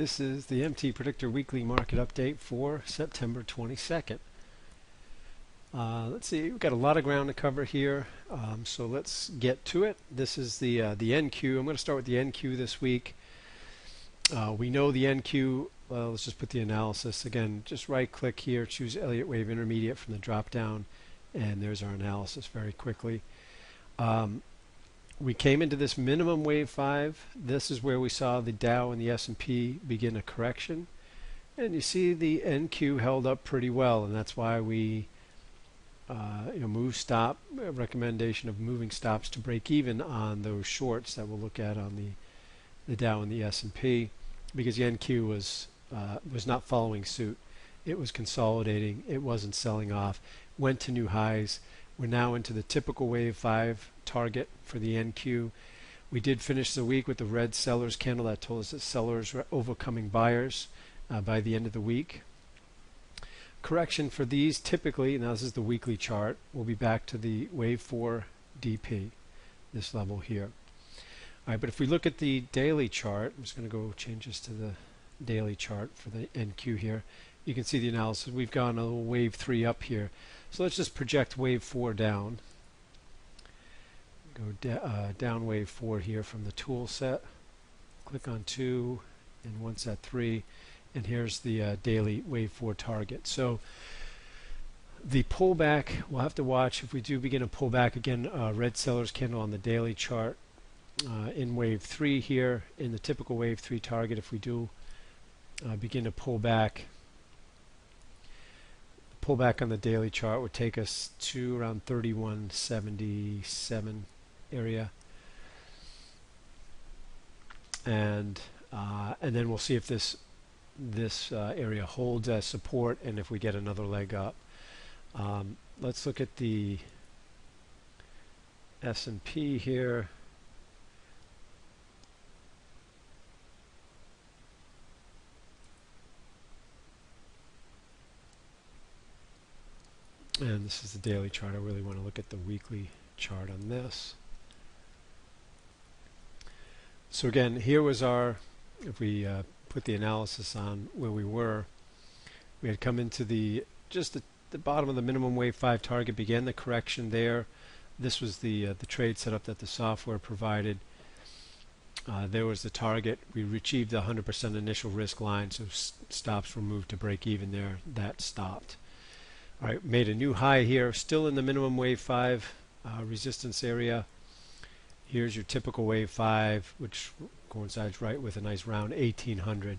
This is the MTPredictor weekly market update for September 22nd. Let's see, we've got a lot of ground to cover here, so let's get to it. This is the NQ. I'm going to start with the NQ this week. We know the NQ. Let's just put the analysis again. Just right-click here, choose Elliott Wave Intermediate from the drop-down, and there's our analysis very quickly. We came into this minimum wave 5. This is where we saw the Dow and the S&P begin a correction. And you see the NQ held up pretty well, and that's why we move stop, recommendation of moving stops to break even on those shorts that we'll look at on the Dow and the S&P, because the NQ was not following suit. It was consolidating. It wasn't selling off. Went to new highs. We're now into the typical wave 5 target for the NQ. We did finish the week with the red sellers candle that told us that sellers were overcoming buyers by the end of the week. Correction for these typically, now this is the weekly chart, we'll be back to the wave 4 DP, this level here. All right, but if we look at the daily chart, I'm just going to go change this to the daily chart for the NQ here. You can see the analysis. We've gone a little wave 3 up here. So let's just project wave 4 down. Go down wave 4 here from the tool set. Click on 2 and once at 3. And here's the daily wave 4 target. So the pullback, we'll have to watch if we do begin to pull back again. Red sellers candle on the daily chart in wave 3 here in the typical wave 3 target. If we do begin to pull back on the daily chart would take us to around 3177 area, and then we'll see if this area holds as support and if we get another leg up. Let's look at the S&P here. And this is the daily chart. I really want to look at the weekly chart on this. So again, here was our, if we put the analysis on where we were, we had come into just the bottom of the minimum wave 5 target, began the correction there. This was the trade setup that the software provided. There was the target. We achieved the 100% initial risk line, so stops were moved to break even there. That stopped. All right, made a new high here, still in the minimum wave 5 resistance area. Here's your typical wave 5, which coincides right with a nice round 1800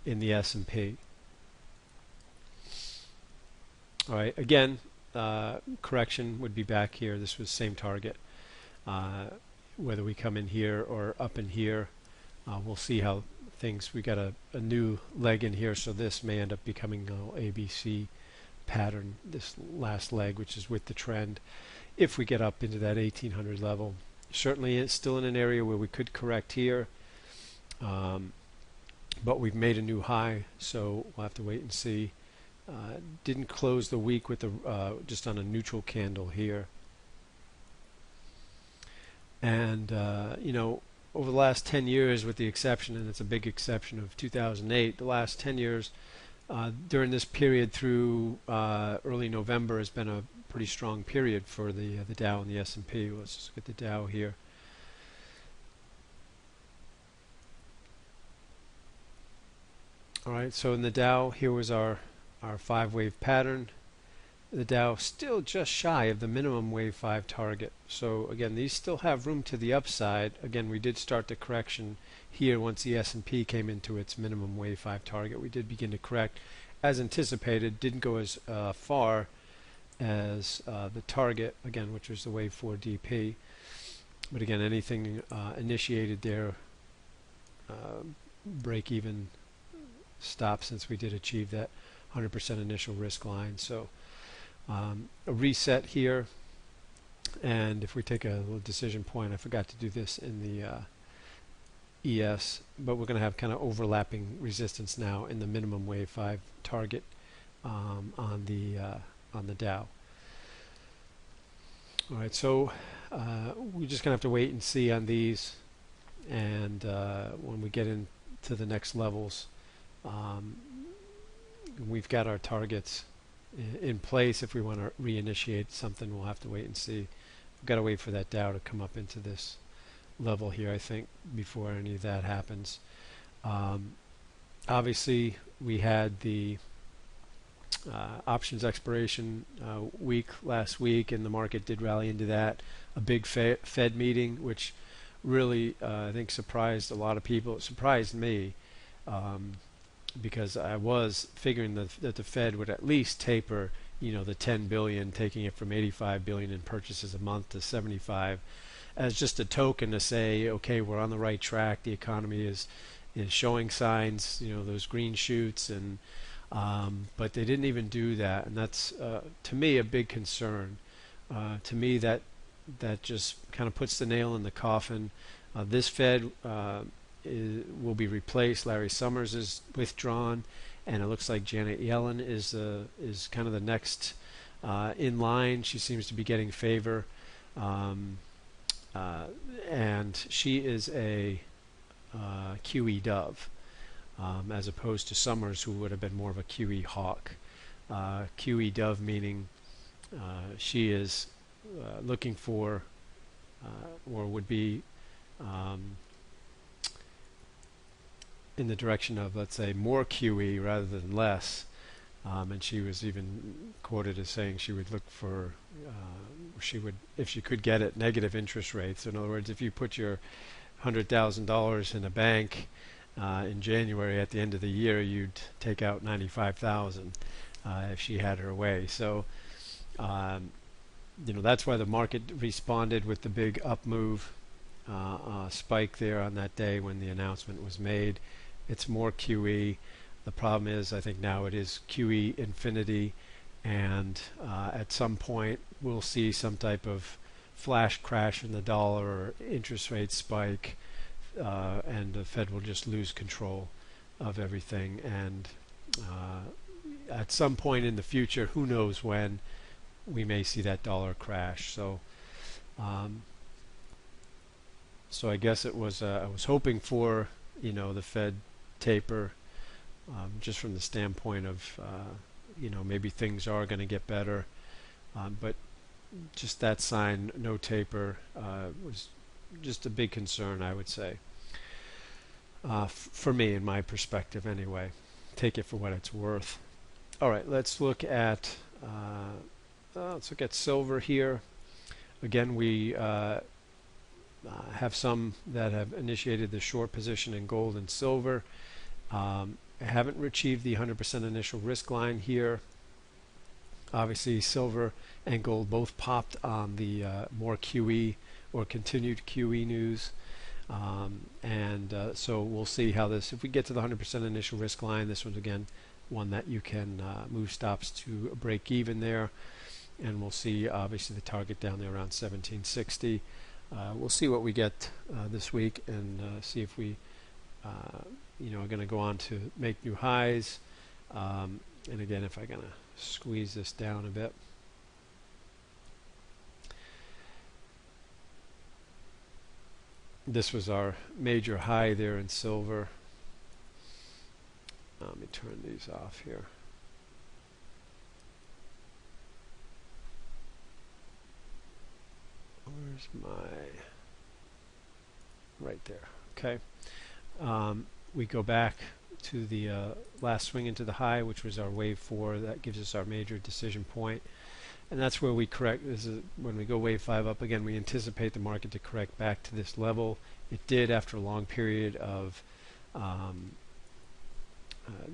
in the S&P. All right, again, correction would be back here. This was same target. Whether we come in here or up in here, we'll see how things. We got a new leg in here, so this may end up becoming ABC pattern, this last leg, which is with the trend. If we get up into that 1800 level, certainly it's still in an area where we could correct here, but we've made a new high, so we'll have to wait and see. Didn't close the week with the just on a neutral candle here, and over the last 10 years, with the exception, and it's a big exception, of 2008, the last 10 years during this period through early November has been a pretty strong period for the Dow and the S&P. Let's just look at the Dow here. All right, so in the Dow, here was our 5-wave pattern. The Dow still just shy of the minimum wave 5 target. So again, these still have room to the upside. Again, we did start the correction here once the S&P came into its minimum wave 5 target. We did begin to correct as anticipated. Didn't go as far as the target, again, which was the wave 4 DP. But again, anything initiated there, break even stop, since we did achieve that 100% initial risk line. So a reset here, and if we take a little decision point, I forgot to do this in the ES, but we're going to have kind of overlapping resistance now in the minimum wave 5 target on the Dow. All right, so we're just going to have to wait and see on these, and when we get into to the next levels. We've got our targets in place. If we want to reinitiate something, we'll have to wait and see. We've got to wait for that Dow to come up into this level here, I think, before any of that happens. Obviously, we had the options expiration week last week, and the market did rally into that. A big Fed meeting, which really I think surprised a lot of people. It surprised me because I was figuring that the Fed would at least taper, the 10 billion, taking it from 85 billion in purchases a month to 75, as just a token to say, okay, we're on the right track. The economy is showing signs, those green shoots, and but they didn't even do that, and that's to me a big concern. To me, that just kind of puts the nail in the coffin. This Fed will be replaced. Larry Summers is withdrawn, and it looks like Janet Yellen is kind of the next in line. She seems to be getting favor, and she is a QE dove, as opposed to Summers, who would have been more of a QE hawk. QE dove meaning she is looking for or would be in the direction of, let's say, more QE rather than less. And she was even quoted as saying she would look for, she would, if she could get it, negative interest rates. In other words, if you put your $100,000 in a bank in January, at the end of the year, you'd take out $95,000 if she had her way. So, that's why the market responded with the big up move spike there on that day when the announcement was made. It's more QE. The problem is, I think now it is QE infinity, and at some point we'll see some type of flash crash in the dollar or interest rate spike, and the Fed will just lose control of everything. And at some point in the future, who knows when, we may see that dollar crash. So, so I guess it was. I was hoping for the Fed taper, just from the standpoint of maybe things are going to get better, but just that sign, no taper, was just a big concern, I would say, for me, in my perspective anyway. Take it for what it's worth. All right, let's look at silver here. Again, we have some that have initiated the short position in gold and silver. I haven't achieved the 100% initial risk line here. Obviously, silver and gold both popped on the more QE or continued QE news. So we'll see how this, if we get to the 100% initial risk line, this one's again one that you can move stops to break even there. And we'll see obviously the target down there around 1760. We'll see what we get this week, and see if we are going to go on to make new highs. And again, if I'm going to squeeze this down a bit. This was our major high there in silver. Let me turn these off here. Where's my... right there. Okay. We go back to the last swing into the high, which was our wave 4. That gives us our major decision point. And that's where we correct. This is when we go wave 5 up again, we anticipate the market to correct back to this level. It did after a long period of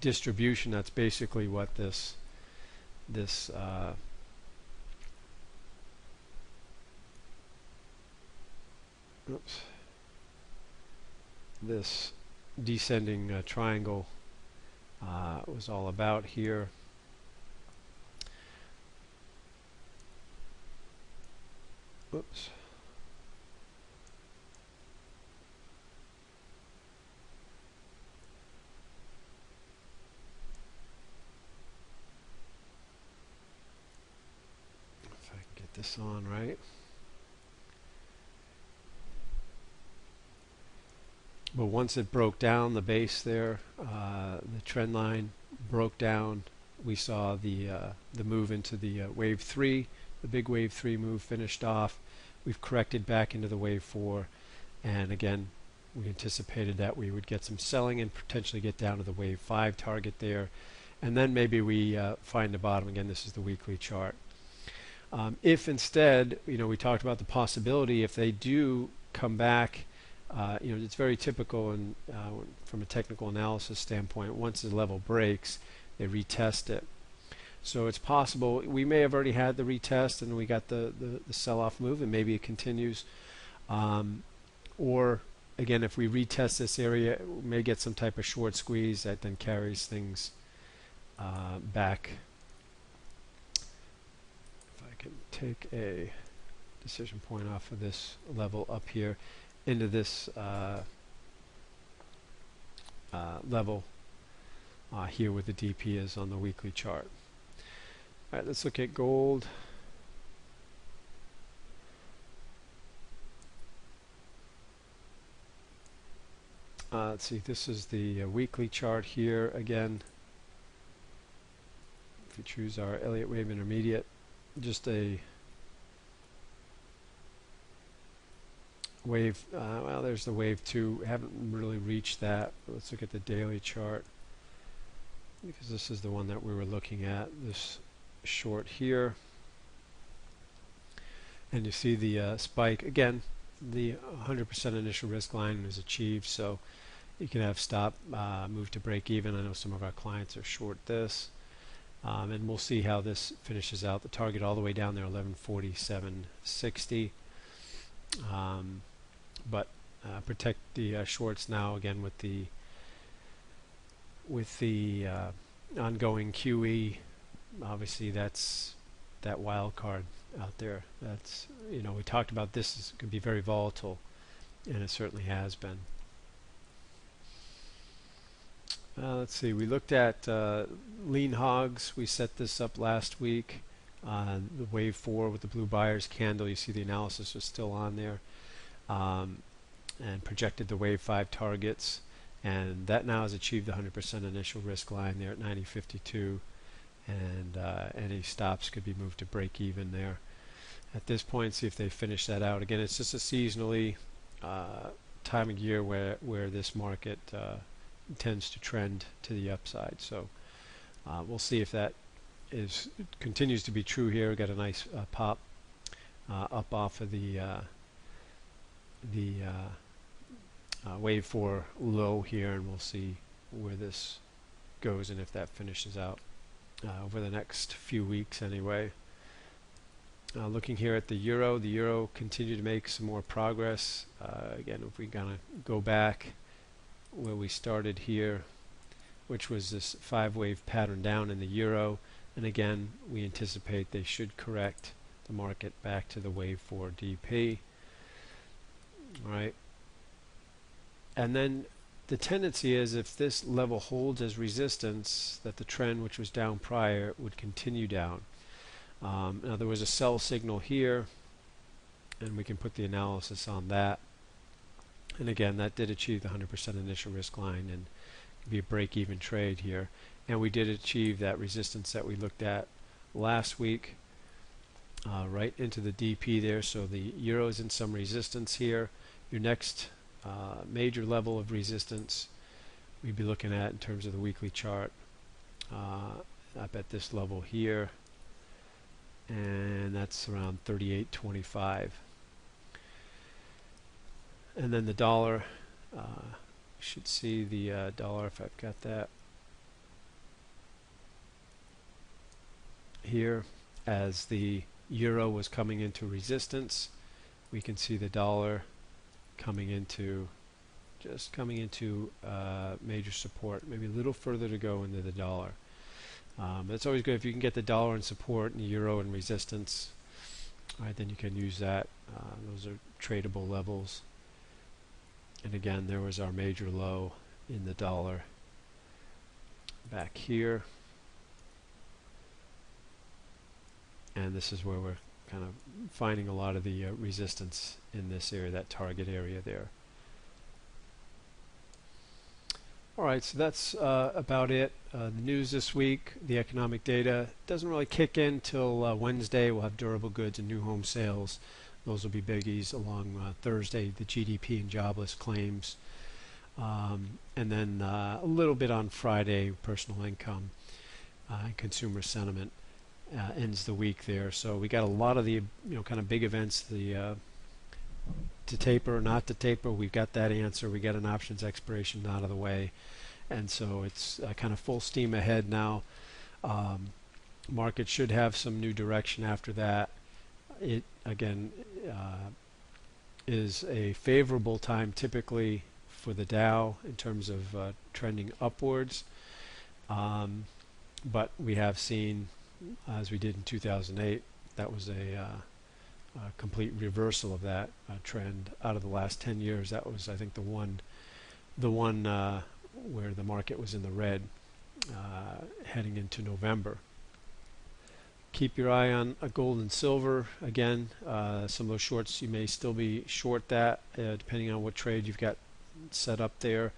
distribution. That's basically what this this descending triangle was all about here. Oops. If I can get this on right. But once it broke down the base there, the trend line broke down. We saw the move into the wave 3. The big wave 3 move finished off. We've corrected back into the wave 4, and again, we anticipated that we would get some selling and potentially get down to the wave 5 target there, and then maybe we find the bottom again. This is the weekly chart. If instead, we talked about the possibility if they do come back, it's very typical, and from a technical analysis standpoint, once the level breaks, they retest it. So it's possible we may have already had the retest and we got the sell-off move, and maybe it continues. Or again, if we retest this area, we may get some type of short squeeze that then carries things back. If I can take a decision point off of this level up here into this level here where the DP is on the weekly chart. All right, let's look at gold. Let's see, this is the weekly chart here again. If we choose our Elliott Wave Intermediate, just a wave, well, there's the wave 2. Haven't really reached that. Let's look at the daily chart, because this is the one that we were looking at, this short here. And you see the spike again. The 100% initial risk line is achieved, so you can have stop, move to break even. I know some of our clients are short this, and we'll see how this finishes out. The target all the way down there, 1147.60. But protect the shorts now again with the ongoing QE. Obviously, that's that wild card out there. That's, we talked about this could be very volatile, and it certainly has been. Let's see, we looked at lean hogs. We set this up last week, the wave 4 with the blue buyers candle. You see the analysis was still on there, and projected the wave 5 targets, and that now has achieved the 100% initial risk line there at 90.52, and any stops could be moved to break even there at this point. See if they finish that out. Again, it's just a seasonally time of year where this market tends to trend to the upside. So we'll see if that continues to be true here. We got a nice pop up off of the wave 4 low here, and we'll see where this goes and if that finishes out over the next few weeks anyway. Looking here at the euro continued to make some more progress. Again, if we kind of go back where we started here, which was this 5-wave pattern down in the euro, and again we anticipate they should correct the market back to the wave 4 DP. All right, and then the tendency is, if this level holds as resistance, that the trend which was down prior would continue down. Now there was a sell signal here, and we can put the analysis on that. And again, that did achieve the 100% initial risk line and be a break-even trade here. And we did achieve that resistance that we looked at last week, right into the DP there. So the euro is in some resistance here. Your next major level of resistance we'd be looking at in terms of the weekly chart up at this level here, and that's around 38.25. And then the dollar, should see the dollar, if I've got that here, as the euro was coming into resistance. We can see the dollar coming into major support, maybe a little further to go into the dollar. It's always good if you can get the dollar in support and the euro in resistance. All right, then you can use that. Those are tradable levels. And again, there was our major low in the dollar back here. And this is where we're kind of finding a lot of the resistance in this area, that target area there. All right, so that's about it. The news this week, the economic data doesn't really kick in till Wednesday. We'll have durable goods and new home sales. Those will be biggies. Along Thursday, the GDP and jobless claims. And then a little bit on Friday, personal income and consumer sentiment ends the week there. So we got a lot of the kind of big events, the to taper or not to taper. We've got that answer. We got an options expiration out of the way, and so it's kind of full steam ahead now. Market should have some new direction after that. It again is a favorable time typically for the Dow in terms of trending upwards, but we have seen, as we did in 2008, that was a complete reversal of that trend out of the last 10 years. That was, I think, the one where the market was in the red heading into November. Keep your eye on gold and silver. Again, some of those shorts, you may still be short that, depending on what trade you've got set up there.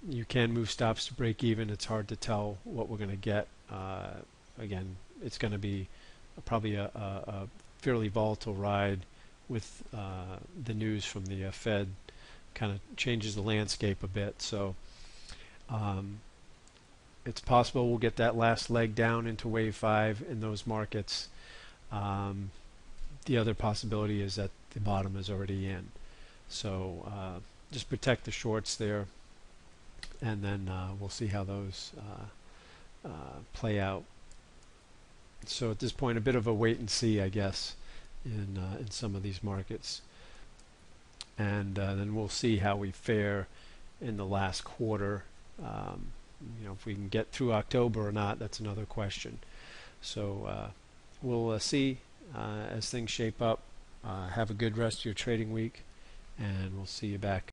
You can move stops to break even. It's hard to tell what we're going to get. Again, it's going to be probably a fairly volatile ride with the news from the Fed. Kind of changes the landscape a bit. So it's possible we'll get that last leg down into wave 5 in those markets. The other possibility is that the bottom is already in. So just protect the shorts there, and then we'll see how those play out. So at this point, a bit of a wait and see, I guess, in some of these markets, and then we'll see how we fare in the last quarter. If we can get through October or not, that's another question. So we'll see as things shape up. Have a good rest of your trading week, and we'll see you back